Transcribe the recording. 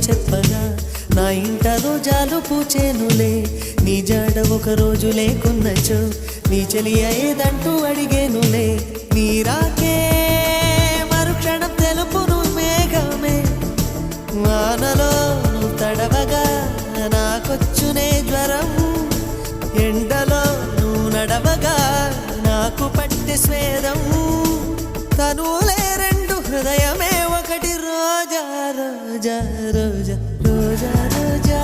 చెప్పగా నా ఇంట రోజాలు పూచేనులే నీ జాడ ఒక రోజు లేకున్నచో నీ చెలియ ఏదంటూ అడిగేనులే నీ రాకే మరుక్షణం తెలుపును మేఘమే వానలో నువ్వు తడవగా నాకొచ్చునే జ్వరం ఎండలో నువ్వు నడవగా నాకు పట్టె స్వేదం తనులే రెండు హృదయమే ఒకటి రోజా రోజా రోజా రోజా రోజా